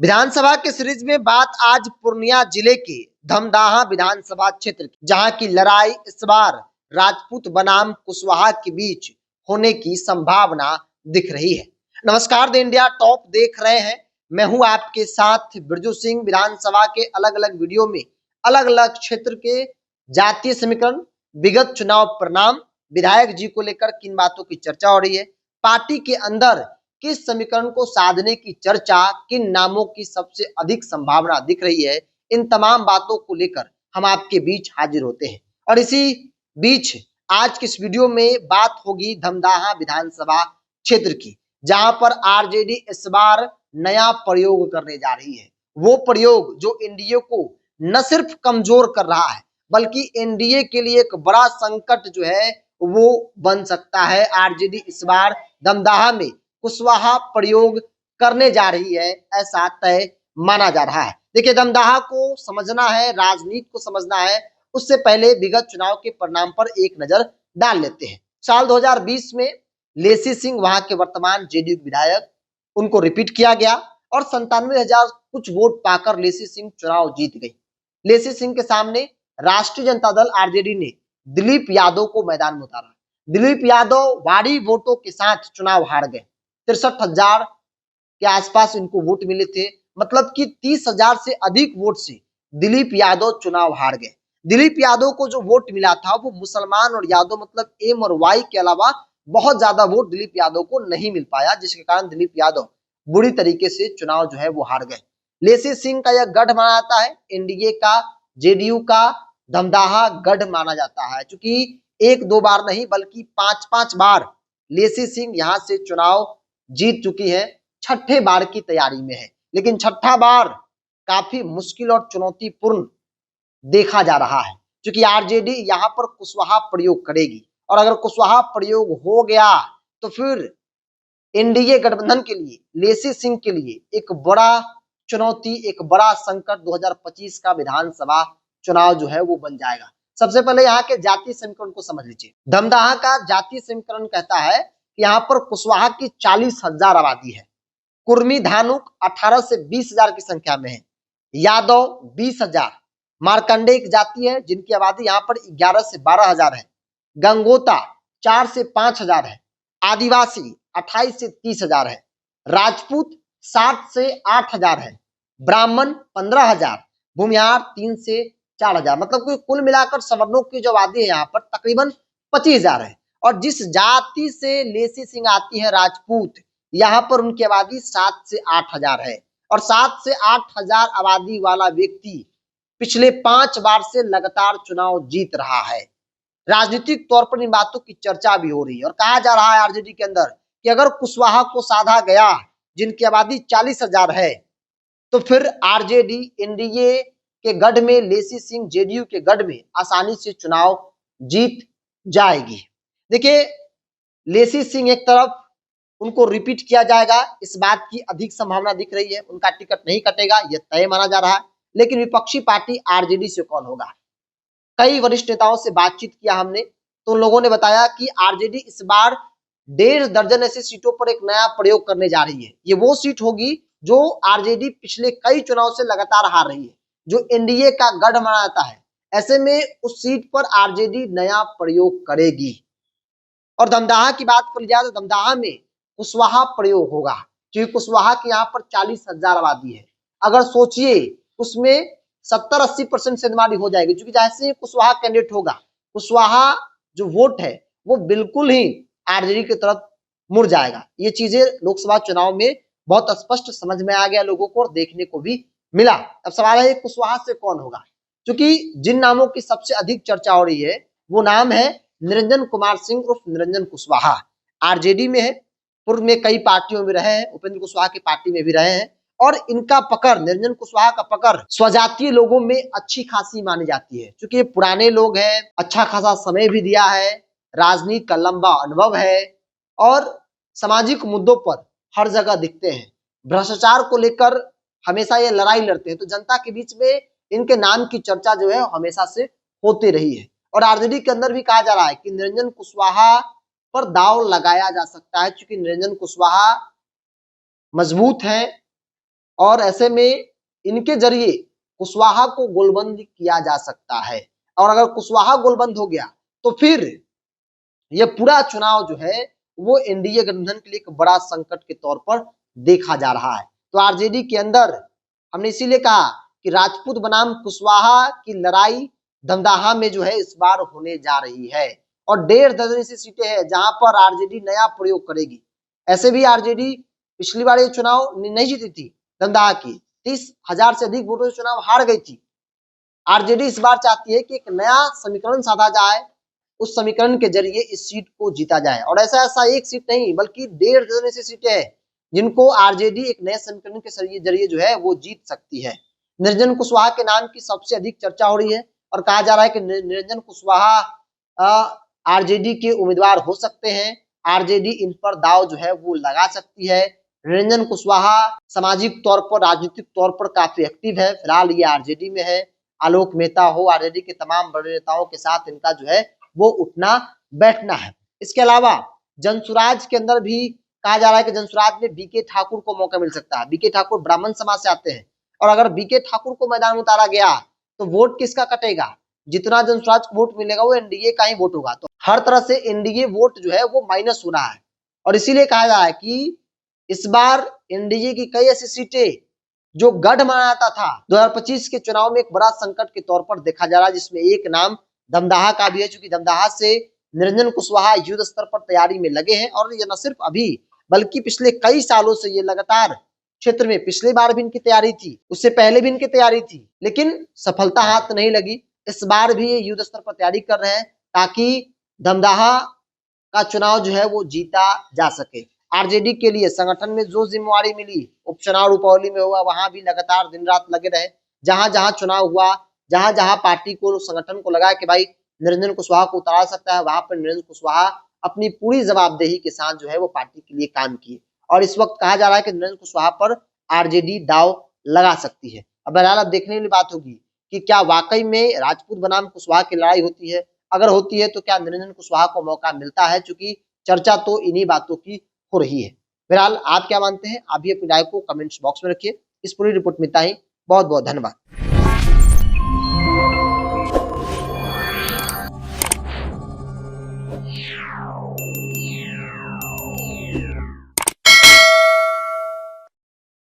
विधानसभा के सीरीज में बात आज पूर्णिया जिले के धमदाहा विधानसभा क्षेत्र की, जहां की लड़ाई इस बार राजपूत बनाम कुशवाहा के बीच होने की संभावना दिख रही है। नमस्कार, द इंडिया टॉप देख रहे हैं। मैं हूं आपके साथ बिरजू सिंह। विधानसभा के अलग अलग वीडियो में अलग अलग क्षेत्र के जातीय समीकरण, विगत चुनाव परिणाम, विधायक जी को लेकर किन बातों की चर्चा हो रही है, पार्टी के अंदर किस समीकरण को साधने की चर्चा, किन नामों की सबसे अधिक संभावना दिख रही है, इन तमाम बातों को लेकर हम आपके बीच हाजिर होते हैं। और इसी बीच आज की इस वीडियो में बात होगी धमदाहा विधानसभा क्षेत्र की, जहां पर आरजेडी इस बार नया प्रयोग करने जा रही है। वो प्रयोग जो एनडीए को न सिर्फ कमजोर कर रहा है, बल्कि एनडीए के लिए एक बड़ा संकट जो है वो बन सकता है। आरजेडी इस बार धमदाहा में कुशवाहा प्रयोग करने जा रही है, ऐसा तय माना जा रहा है। देखिए, धमदाहा को समझना है, राजनीति को समझना है, उससे पहले विगत चुनाव के परिणाम पर एक नजर डाल लेते हैं। साल 2020 में लेसी सिंह वहां के वर्तमान जेडीयू विधायक, उनको रिपीट किया गया और 97,000 कुछ वोट पाकर लेसी सिंह चुनाव जीत गई। लेसी सिंह के सामने राष्ट्रीय जनता दल आरजेडी ने दिलीप यादव को मैदान में उतारा। दिलीप यादव भारी वोटों के साथ चुनाव हार गए। 63,000 के आसपास इनको वोट मिले थे, मतलब कि 30,000 से अधिक वोट से दिलीप यादव चुनाव हार गए। दिलीप यादव को जो वोट मिला था वो मुसलमान और यादव, मतलब एम और वाई के अलावा बहुत ज्यादा वोट दिलीप यादव को नहीं मिल पाया, जिसके कारण दिलीप यादव बुरी तरीके से चुनाव जो है वो हार गए। लेसी सिंह का यह गढ़ माना जाता है, एनडीए का, जेडीयू का धमदाहा गढ़ माना जाता है, क्योंकि एक दो बार नहीं बल्कि 5-5 बार लेसी सिंह यहां से चुनाव जीत चुकी है। छठे बार की तैयारी में है, लेकिन छठा बार काफी मुश्किल और चुनौतीपूर्ण देखा जा रहा है, क्योंकि आरजेडी यहां पर कुशवाहा प्रयोग करेगी और अगर कुशवाहा प्रयोग हो गया तो फिर एनडीए गठबंधन के लिए, लेसी सिंह के लिए एक बड़ा चुनौती, एक बड़ा संकट 2025 का विधानसभा चुनाव जो है वो बन जाएगा। सबसे पहले यहाँ के जातीय समीकरण को समझ लीजिए। धमदाहा का जातीय समीकरण कहता है कि यहाँ पर कुशवाहा की 40,000 आबादी है, कुर्मी धानुक 18 से 20,000 की संख्या में है, यादव 20,000, मार्कंडे एक जाति है जिनकी आबादी यहाँ पर 11 से 12,000 है, गंगोता 4 से 5,000 है, आदिवासी 28 से 30,000 है, राजपूत 60 से 8,000 है, ब्राह्मण 15,000, भूमिहार 3 से 4,000, मतलब कि कुल मिलाकर सवर्णों की जो आबादी है यहाँ पर तकरीबन 25,000 है। और जिस जाति से लेसी सिंह आती है, राजपूत, यहाँ पर उनकी आबादी 7 से 8,000 है और 7 से 8,000 आबादी वाला व्यक्ति पिछले 5 बार से लगातार चुनाव जीत रहा है। राजनीतिक तौर पर इन बातों की चर्चा भी हो रही है और कहा जा रहा है आरजेडी के अंदर कि अगर कुशवाहा को साधा गया, जिनकी आबादी 40,000 है, तो फिर आरजेडी एनडीए के गढ़ में, लेसी सिंह जेडीयू के गढ़ में आसानी से चुनाव जीत जाएगी। देखिए, लेसी सिंह एक तरफ, उनको रिपीट किया जाएगा, इस बात की अधिक संभावना दिख रही है। उनका टिकट नहीं कटेगा, यह तय माना जा रहा है। लेकिन विपक्षी पार्टी आरजेडी से कौन होगा? कई वरिष्ठ नेताओं से बातचीत किया हमने, तो उन लोगों ने बताया कि आरजेडी इस बार 1.5 दर्जन ऐसी सीटों पर एक नया प्रयोग करने जा रही है। ये वो सीट होगी जो आरजेडी पिछले कई चुनाव से लगातार हार रही है, जो एनडीए का गढ़ माना जाता है। ऐसे में उस सीट पर आरजेडी नया प्रयोग करेगी। और धमदाहा की बात कर जाए तो धमदाहा में कुशवाहा प्रयोग होगा, क्योंकि कुशवाहा के यहाँ पर 40,000 आबादी है। अगर सोचिए उसमें 70-80% सेंधमारी हो जाएगी, क्योंकि जैसे कुशवाहा कैंडिडेट होगा, कुशवाहा जो वोट है वो बिल्कुल ही आरजेडी की तरफ मुड़ जाएगा। ये चीजें लोकसभा चुनाव में बहुत स्पष्ट समझ में आ गया लोगों को और देखने को भी मिला। अब सवाल है कुशवाहा से कौन होगा, क्योंकि जिन नामों की सबसे अधिक चर्चा हो रही है वो नाम है निरंजन कुमार सिंह उर्फ निरंजन कुशवाहा। आरजेडी में है, पूर्व में कई पार्टियों में रहे हैं, उपेंद्र कुशवाहा की पार्टी में भी रहे हैं और इनका पकड़, निरंजन कुशवाहा का पकड़ स्वजातीय लोगों में अच्छी खासी मानी जाती है, क्योंकि ये पुराने लोग हैं, अच्छा खासा समय भी दिया है, राजनीति का लंबा अनुभव है और सामाजिक मुद्दों पर हर जगह दिखते हैं। भ्रष्टाचार को लेकर हमेशा ये लड़ाई लड़ते हैं, तो जनता के बीच में इनके नाम की चर्चा जो है हमेशा से होती रही है। और आरजेडी के अंदर भी कहा जा रहा है कि निरंजन कुशवाहा पर दांव लगाया जा सकता है, क्योंकि निरंजन कुशवाहा मजबूत हैं और ऐसे में इनके जरिए कुशवाहा को गोलबंद किया जा सकता है। और अगर कुशवाहा गोलबंद हो गया तो फिर ये पूरा चुनाव जो है वो एनडीए गठबंधन के लिए एक बड़ा संकट के तौर पर देखा जा रहा है। तो आरजेडी के अंदर हमने इसीलिए कहा कि राजपूत बनाम कुशवाहा की लड़ाई धमदाहा में जो है इस बार होने जा रही है और 1.5 दर्जन ऐसी सीटें हैं जहां पर आरजेडी नया प्रयोग करेगी। ऐसे भी आरजेडी पिछली बार ये चुनाव नहीं जीती थी धमदाहा की, 30,000 से अधिक वोटों से चुनाव हार गई थी। आरजेडी इस बार चाहती है कि एक नया समीकरण साधा जाए, उस समीकरण के जरिए इस सीट को जीता जाए और ऐसा एक सीट नहीं बल्कि 1.5 दर्जन ऐसी सीटें हैं जिनको आरजेडी एक नए समीकरण के जरिए जो है वो जीत सकती है। निरंजन कुशवाहा के नाम की सबसे अधिक चर्चा हो रही है और कहा जा रहा है कि निरंजन कुशवाहा आरजेडी के उम्मीदवार हो सकते हैं। आरजेडी इन पर दाव जो है वो लगा सकती है। निरंजन कुशवाहा सामाजिक तौर पर, राजनीतिक तौर पर काफी एक्टिव है। फिलहाल ये आरजेडी में है। आलोक मेहता हो, आरजेडी के तमाम बड़े नेताओं के साथ इनका जो है वो उठना बैठना है। इसके अलावा जनसुराज के अंदर भी कहा जा रहा है कि जनसुराज में बीके ठाकुर को मौका मिल सकता है। बीके ठाकुर ब्राह्मण समाज से आते हैं और अगर बीके ठाकुर को मैदान में उतारा गया तो वोट किसका कटेगा? जितना जनसुराज को वोट मिलेगा वो एनडीए का ही वोट होगा। तो हर तरह से एनडीए वोट जो है वो माइनस हो रहा है और इसीलिए कहा जा रहा है कि इस बार एनडीए की कई ऐसी सीटें जो गढ़ माना जाता था 2025 के चुनाव में एक बड़ा संकट के तौर पर देखा जा रहा है, जिसमें एक नाम धमदाहा का भी है। चूंकि धमदाहा से निरंजन कुशवाहा युद्ध स्तर पर तैयारी में लगे हैं और ये न सिर्फ अभी बल्कि पिछले कई सालों से ये लगातार क्षेत्र में, पिछली बार भी इनकी तैयारी थी, उससे पहले भी इनकी तैयारी थी, लेकिन सफलता हाथ नहीं लगी। इस बार भी ये युद्ध स्तर पर तैयारी कर रहे हैं ताकि धमदाहा का चुनाव जो है वो जीता जा सके। आरजेडी के लिए संगठन में जो जिम्मेवारी मिली, उपचुनाव रुपौली में हुआ, वहां भी लगातार दिन रात लगे रहे। जहां जहां चुनाव हुआ, जहां जहां पार्टी को, संगठन को लगा कि भाई निरंजन कुशवाहा को उतार सकता है, वहां पर निरंजन कुशवाहा अपनी पूरी जवाबदेही के साथ जो है वो पार्टी के लिए काम किए और इस वक्त कहा जा रहा है कि निरंजन कुशवाहा पर आरजेडी दाव लगा सकती है। अब बहरहाल अब देखने वाली बात होगी कि क्या वाकई में राजपूत बनाम कुशवाहा की लड़ाई होती है। अगर होती है तो क्या निरंजन कुशवाहा को मौका मिलता है, चूंकि चर्चा तो इन्हीं बातों की हो रही है। बहरहाल आप क्या मानते हैं? आप भी अपनी राय को कमेंट्स बॉक्स में रखिए। इस पूरी रिपोर्ट में इतना ही। बहुत बहुत धन्यवाद।